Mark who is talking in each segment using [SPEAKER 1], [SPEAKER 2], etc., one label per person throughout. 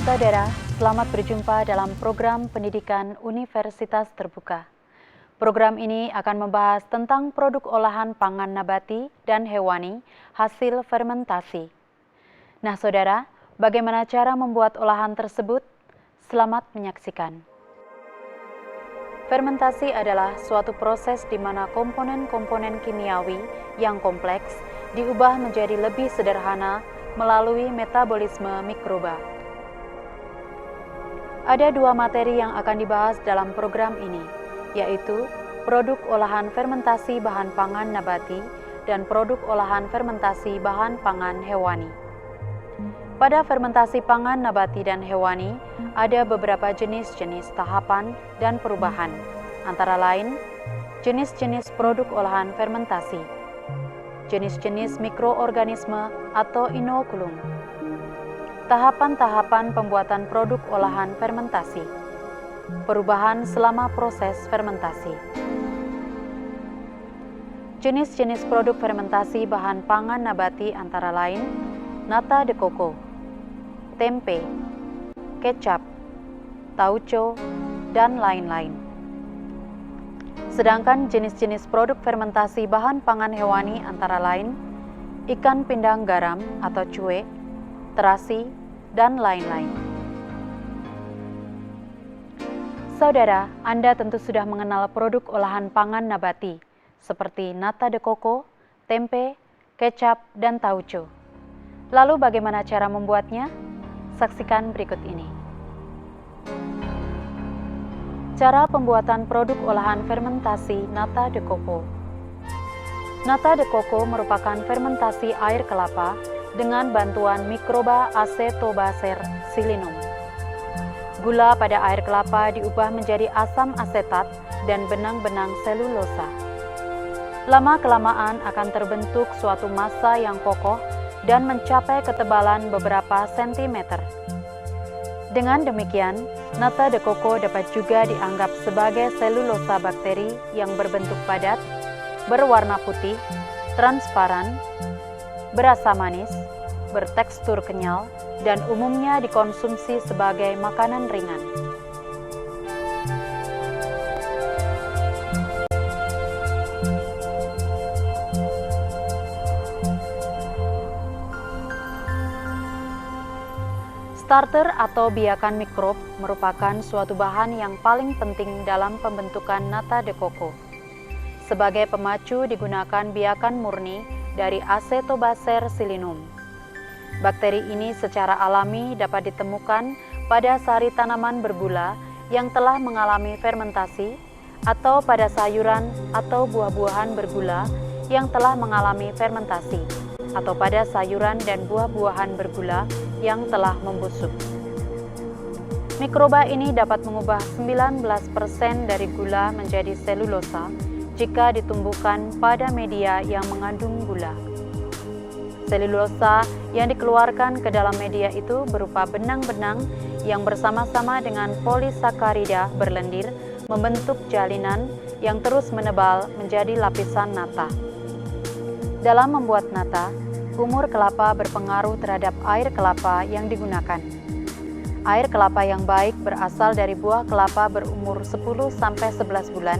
[SPEAKER 1] Saudara, selamat berjumpa dalam program pendidikan Universitas Terbuka. Program ini akan membahas tentang produk olahan pangan nabati dan hewani hasil fermentasi. Nah, saudara, bagaimana cara membuat olahan tersebut? Selamat menyaksikan. Fermentasi adalah suatu proses di mana komponen-komponen kimiawi yang kompleks diubah menjadi lebih sederhana melalui metabolisme mikroba. Ada dua materi yang akan dibahas dalam program ini, yaitu produk olahan fermentasi bahan pangan nabati dan produk olahan fermentasi bahan pangan hewani. Pada fermentasi pangan nabati dan hewani, ada beberapa jenis-jenis tahapan dan perubahan, antara lain jenis-jenis produk olahan fermentasi, jenis-jenis mikroorganisme atau inokulum, tahapan-tahapan pembuatan produk olahan fermentasi, perubahan selama proses fermentasi. Jenis-jenis produk fermentasi bahan pangan nabati antara lain nata de coco, tempe, kecap, tauco, dan lain-lain. Sedangkan jenis-jenis produk fermentasi bahan pangan hewani antara lain ikan pindang garam atau cuek, terasi, dan lain-lain. Saudara, Anda tentu sudah mengenal produk olahan pangan nabati seperti nata de coco, tempe, kecap, dan tauco. Lalu bagaimana cara membuatnya? Saksikan berikut ini. Cara pembuatan produk olahan fermentasi nata de coco. Nata de coco merupakan fermentasi air kelapa dengan bantuan mikroba Acetobacter silinum. Gula pada air kelapa diubah menjadi asam asetat dan benang-benang selulosa. Lama-kelamaan akan terbentuk suatu massa yang kokoh dan mencapai ketebalan beberapa sentimeter. Dengan demikian, nata de coco dapat juga dianggap sebagai selulosa bakteri yang berbentuk padat, berwarna putih, transparan, berasa manis, bertekstur kenyal, dan umumnya dikonsumsi sebagai makanan ringan. Starter atau biakan mikrob merupakan suatu bahan yang paling penting dalam pembentukan nata de coco. Sebagai pemacu digunakan biakan murni dari Acetobacter silinum. Bakteri ini secara alami dapat ditemukan pada sari tanaman bergula yang telah mengalami fermentasi atau pada sayuran atau buah-buahan bergula yang telah mengalami fermentasi atau pada sayuran dan buah-buahan bergula yang telah membusuk. Mikroba ini dapat mengubah 19% dari gula menjadi selulosa jika ditumbuhkan pada media yang mengandung gula. Selulosa yang dikeluarkan ke dalam media itu berupa benang-benang yang bersama-sama dengan polisakarida berlendir membentuk jalinan yang terus menebal menjadi lapisan nata. Dalam membuat nata, umur kelapa berpengaruh terhadap air kelapa yang digunakan. Air kelapa yang baik berasal dari buah kelapa berumur 10-11 bulan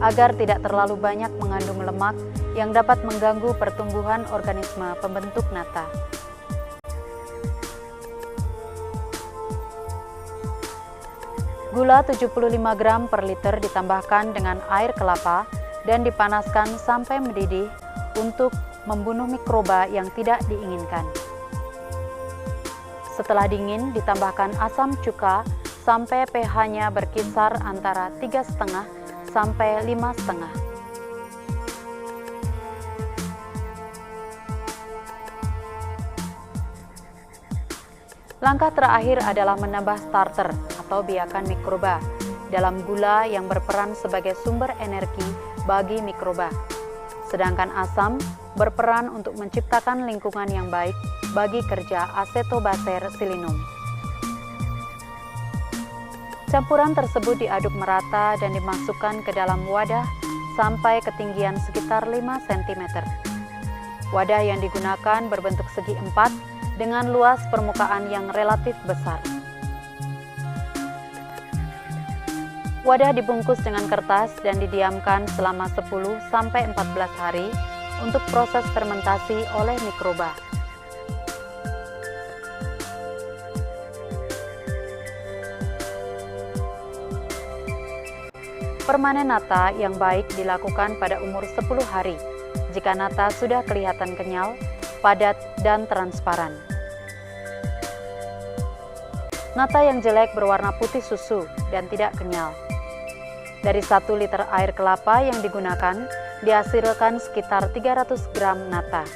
[SPEAKER 1] agar tidak terlalu banyak mengandung lemak yang dapat mengganggu pertumbuhan organisme pembentuk nata. Gula 75 gram per liter ditambahkan dengan air kelapa dan dipanaskan sampai mendidih untuk membunuh mikroba yang tidak diinginkan. Setelah dingin, ditambahkan asam cuka sampai pH-nya berkisar antara 3,5 sampai 5,5. Langkah terakhir adalah menambah starter atau biakan mikroba dalam gula yang berperan sebagai sumber energi bagi mikroba. Sedangkan asam berperan untuk menciptakan lingkungan yang baik bagi kerja Acetobacter silinum. Campuran tersebut diaduk merata dan dimasukkan ke dalam wadah sampai ketinggian sekitar 5 cm. Wadah yang digunakan berbentuk segi empat dengan luas permukaan yang relatif besar. Wadah dibungkus dengan kertas dan didiamkan selama 10-14 hari untuk proses fermentasi oleh mikroba. Permanen nata yang baik dilakukan pada umur 10 hari, jika nata sudah kelihatan kenyal, padat, dan transparan. Nata yang jelek berwarna putih susu dan tidak kenyal. Dari 1 liter air kelapa yang digunakan, dihasilkan sekitar 300 gram nata.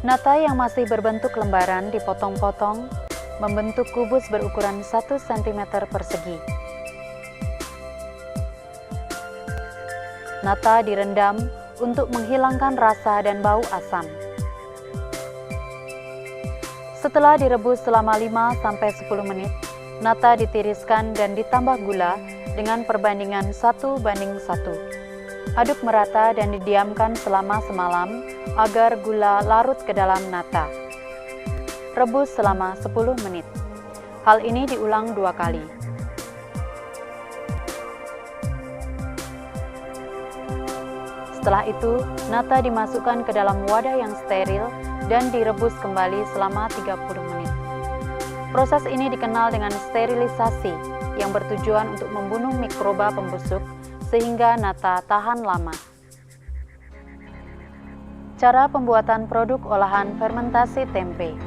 [SPEAKER 1] Nata yang masih berbentuk lembaran dipotong-potong, membentuk kubus berukuran 1 cm persegi. Nata direndam untuk menghilangkan rasa dan bau asam. Setelah direbus selama 5-10 menit, nata ditiriskan dan ditambah gula dengan perbandingan 1:1. Aduk merata dan didiamkan selama semalam agar gula larut ke dalam nata. Rebus selama 10 menit. Hal ini diulang 2 kali. Setelah itu, nata dimasukkan ke dalam wadah yang steril dan direbus kembali selama 30 menit. Proses ini dikenal dengan sterilisasi yang bertujuan untuk membunuh mikroba pembusuk sehingga nata tahan lama. Cara pembuatan produk olahan fermentasi tempe.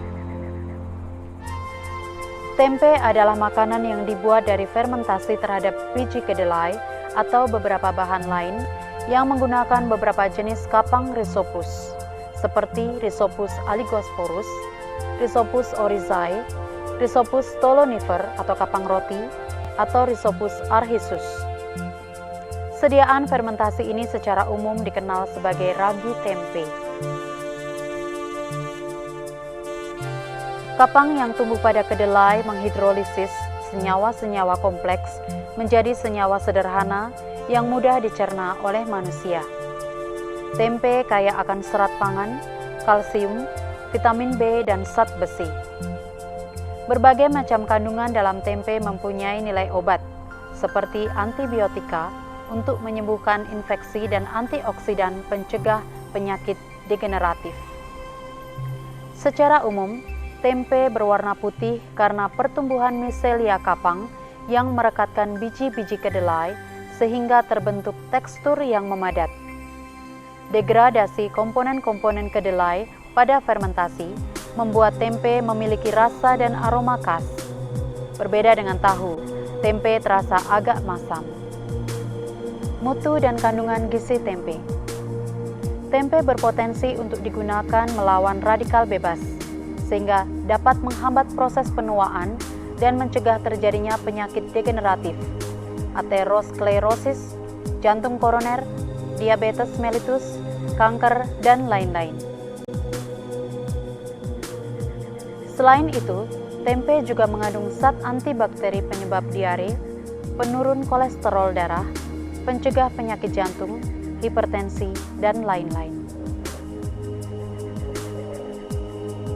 [SPEAKER 1] Tempe adalah makanan yang dibuat dari fermentasi terhadap biji kedelai atau beberapa bahan lain yang menggunakan beberapa jenis kapang Rhizopus, seperti Rhizopus oligosporus, Rhizopus oryzae, Rhizopus stolonifer atau kapang roti, atau Rhizopus arhissus. Sediaan fermentasi ini secara umum dikenal sebagai ragi tempe. Kapang yang tumbuh pada kedelai menghidrolisis senyawa-senyawa kompleks menjadi senyawa sederhana yang mudah dicerna oleh manusia. Tempe kaya akan serat pangan, kalsium, vitamin B, dan zat besi. Berbagai macam kandungan dalam tempe mempunyai nilai obat, seperti antibiotika untuk menyembuhkan infeksi dan antioksidan pencegah penyakit degeneratif. Secara umum, tempe berwarna putih karena pertumbuhan miselia kapang yang merekatkan biji-biji kedelai sehingga terbentuk tekstur yang memadat. Degradasi komponen-komponen kedelai pada fermentasi membuat tempe memiliki rasa dan aroma khas. Berbeda dengan tahu, tempe terasa agak masam. Mutu dan kandungan gizi tempe. Tempe berpotensi untuk digunakan melawan radikal bebas, sehingga dapat menghambat proses penuaan dan mencegah terjadinya penyakit degeneratif, aterosklerosis, jantung koroner, diabetes mellitus, kanker, dan lain-lain. Selain itu, tempe juga mengandung zat antibakteri penyebab diare, penurun kolesterol darah, pencegah penyakit jantung, hipertensi, dan lain-lain.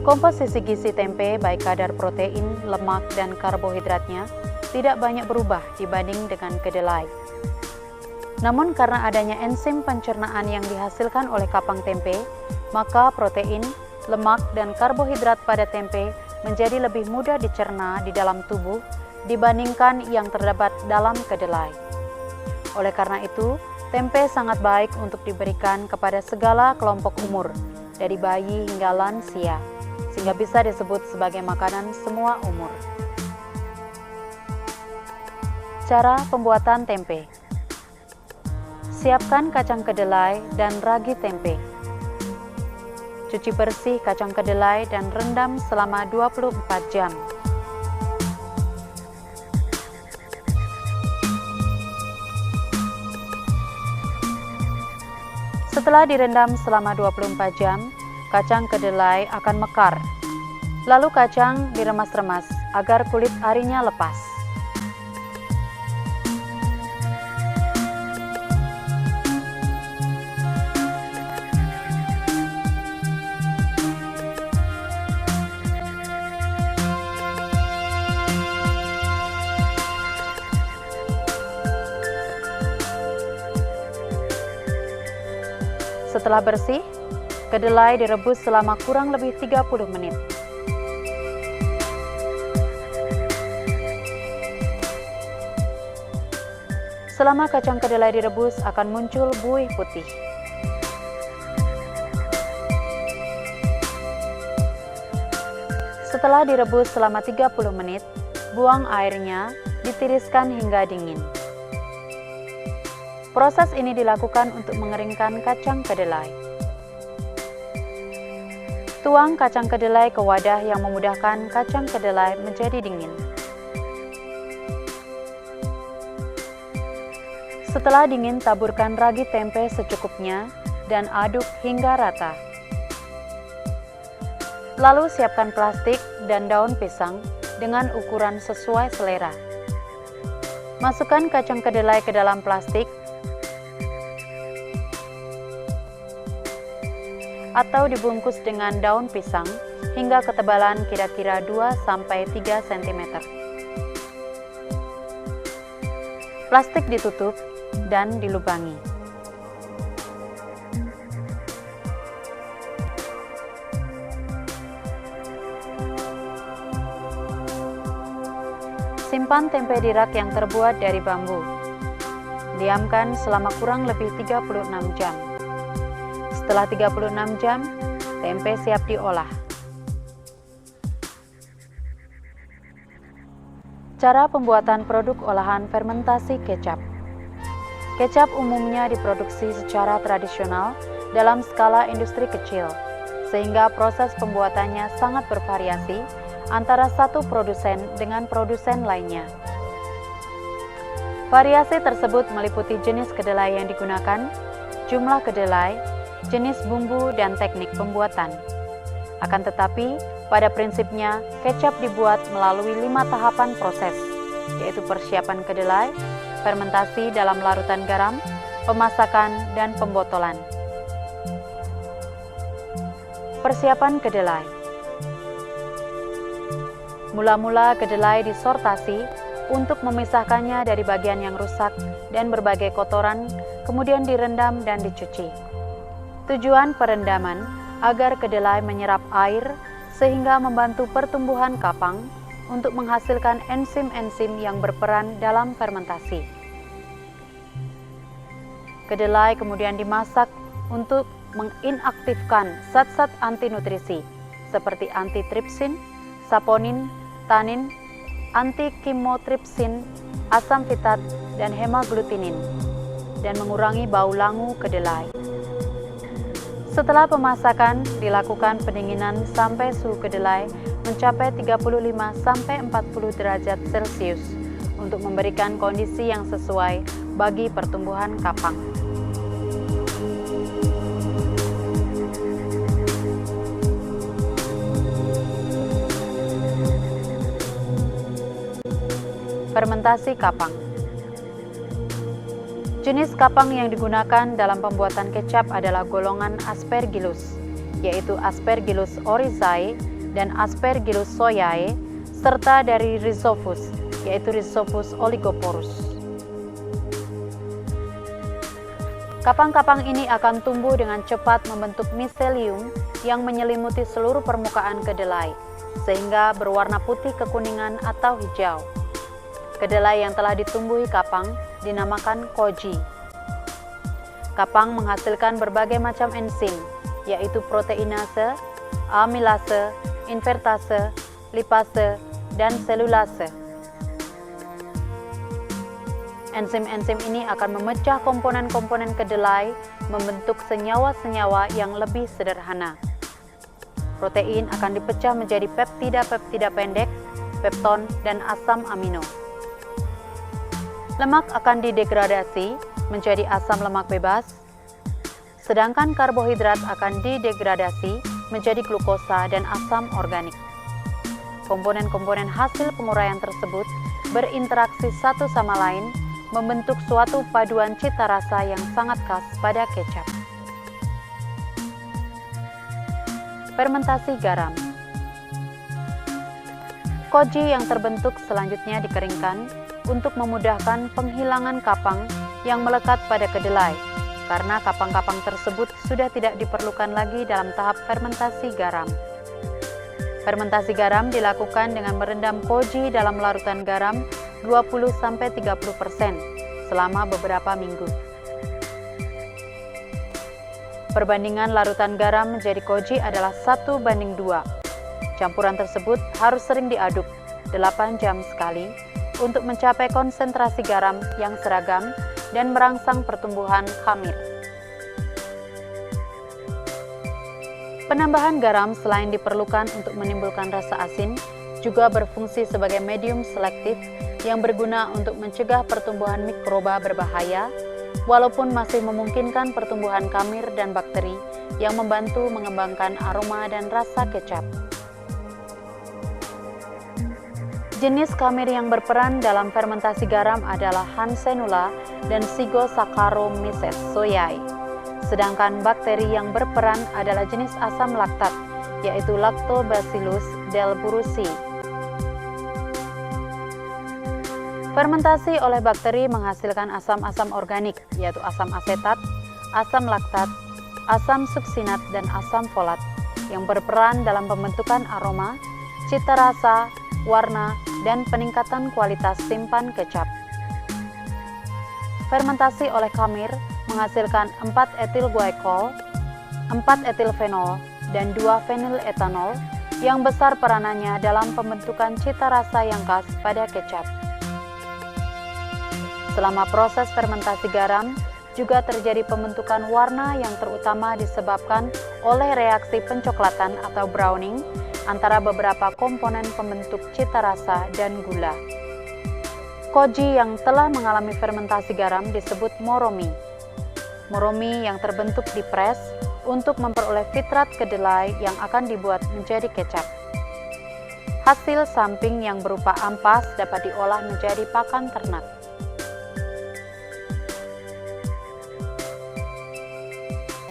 [SPEAKER 1] Komposisi gizi tempe baik kadar protein, lemak, dan karbohidratnya tidak banyak berubah dibanding dengan kedelai. Namun karena adanya enzim pencernaan yang dihasilkan oleh kapang tempe, maka protein, lemak, dan karbohidrat pada tempe menjadi lebih mudah dicerna di dalam tubuh dibandingkan yang terdapat dalam kedelai. Oleh karena itu, tempe sangat baik untuk diberikan kepada segala kelompok umur, dari bayi hingga lansia, sehingga bisa disebut sebagai makanan semua umur. Cara pembuatan tempe. Siapkan kacang kedelai dan ragi tempe. Cuci bersih kacang kedelai dan rendam selama 24 jam. Setelah direndam selama 24 jam, kacang kedelai akan mekar. Lalu kacang diremas-remas agar kulit arinya lepas. Setelah bersih, kedelai direbus selama kurang lebih 30 menit. Selama kacang kedelai direbus akan muncul buih putih. Setelah direbus selama 30 menit, buang airnya, ditiriskan hingga dingin. Proses ini dilakukan untuk mengeringkan kacang kedelai. Tuang kacang kedelai ke wadah yang memudahkan kacang kedelai menjadi dingin. Setelah dingin, taburkan ragi tempe secukupnya dan aduk hingga rata. Lalu siapkan plastik dan daun pisang dengan ukuran sesuai selera. Masukkan kacang kedelai ke dalam plastik atau dibungkus dengan daun pisang hingga ketebalan kira-kira 2-3 cm. Plastik ditutup dan dilubangi. Simpan tempe di rak yang terbuat dari bambu. Diamkan selama kurang lebih 36 jam. Setelah 36 jam, tempe siap diolah. Cara pembuatan produk olahan fermentasi kecap. Kecap umumnya diproduksi secara tradisional dalam skala industri kecil, sehingga proses pembuatannya sangat bervariasi antara satu produsen dengan produsen lainnya. Variasi tersebut meliputi jenis kedelai yang digunakan, jumlah kedelai, jenis bumbu, dan teknik pembuatan. Akan tetapi, pada prinsipnya, kecap dibuat melalui 5 tahapan proses, yaitu persiapan kedelai, fermentasi dalam larutan garam, pemasakan, dan pembotolan. Persiapan kedelai. Mula-mula kedelai disortasi untuk memisahkannya dari bagian yang rusak dan berbagai kotoran, kemudian direndam dan dicuci. Tujuan perendaman agar kedelai menyerap air sehingga membantu pertumbuhan kapang untuk menghasilkan enzim-enzim yang berperan dalam fermentasi. Kedelai kemudian dimasak untuk menginaktifkan zat-zat antinutrisi seperti antitripsin, saponin, tanin, antikimotripsin, asam fitat, dan hemaglutinin, dan mengurangi bau langu kedelai. Setelah pemasakan, dilakukan pendinginan sampai suhu kedelai mencapai 35-40 derajat Celcius untuk memberikan kondisi yang sesuai bagi pertumbuhan kapang. Fermentasi kapang. Jenis kapang yang digunakan dalam pembuatan kecap adalah golongan Aspergillus, yaitu Aspergillus oryzae dan Aspergillus soyae, serta dari Rhizopus, yaitu Rhizopus oligoporus. Kapang-kapang ini akan tumbuh dengan cepat membentuk miselium yang menyelimuti seluruh permukaan kedelai, sehingga berwarna putih kekuningan atau hijau. Kedelai yang telah ditumbuhi kapang dinamakan koji. Kapang menghasilkan berbagai macam enzim, yaitu proteinase, amilase, invertase, lipase, dan selulase. Enzim-enzim ini akan memecah komponen-komponen kedelai membentuk senyawa-senyawa yang lebih sederhana. Protein akan dipecah menjadi peptida-peptida pendek, pepton, dan asam amino. Lemak akan didegradasi menjadi asam lemak bebas, sedangkan karbohidrat akan didegradasi menjadi glukosa dan asam organik. Komponen-komponen hasil penguraian tersebut berinteraksi satu sama lain, membentuk suatu paduan cita rasa yang sangat khas pada kecap. Fermentasi garam. Koji yang terbentuk selanjutnya dikeringkan untuk memudahkan penghilangan kapang yang melekat pada kedelai, karena kapang-kapang tersebut sudah tidak diperlukan lagi dalam tahap fermentasi garam. Fermentasi garam dilakukan dengan merendam koji dalam larutan garam 20-30% selama beberapa minggu. Perbandingan larutan garam menjadi koji adalah 1:2. Campuran tersebut harus sering diaduk 8 jam sekali untuk mencapai konsentrasi garam yang seragam dan merangsang pertumbuhan khamir. Penambahan garam selain diperlukan untuk menimbulkan rasa asin, juga berfungsi sebagai medium selektif yang berguna untuk mencegah pertumbuhan mikroba berbahaya, walaupun masih memungkinkan pertumbuhan khamir dan bakteri yang membantu mengembangkan aroma dan rasa kecap. Jenis khamir yang berperan dalam fermentasi garam adalah Hansenula dan Psygosaccharomices soyae. Sedangkan bakteri yang berperan adalah jenis asam laktat, yaitu Lactobacillus delbrueckii. Fermentasi oleh bakteri menghasilkan asam-asam organik, yaitu asam asetat, asam laktat, asam suksinat, dan asam folat, yang berperan dalam pembentukan aroma, cita rasa, warna, dan peningkatan kualitas simpan kecap. Fermentasi oleh khamir menghasilkan 4-etil glycol, 4-etil fenol, dan 2-fenil etanol yang besar peranannya dalam pembentukan cita rasa yang khas pada kecap. Selama proses fermentasi garam, juga terjadi pembentukan warna yang terutama disebabkan oleh reaksi pencoklatan atau browning antara beberapa komponen pembentuk cita rasa dan gula. Koji yang telah mengalami fermentasi garam disebut moromi. Moromi yang terbentuk di pres untuk memperoleh fitrat kedelai yang akan dibuat menjadi kecap. Hasil samping yang berupa ampas dapat diolah menjadi pakan ternak.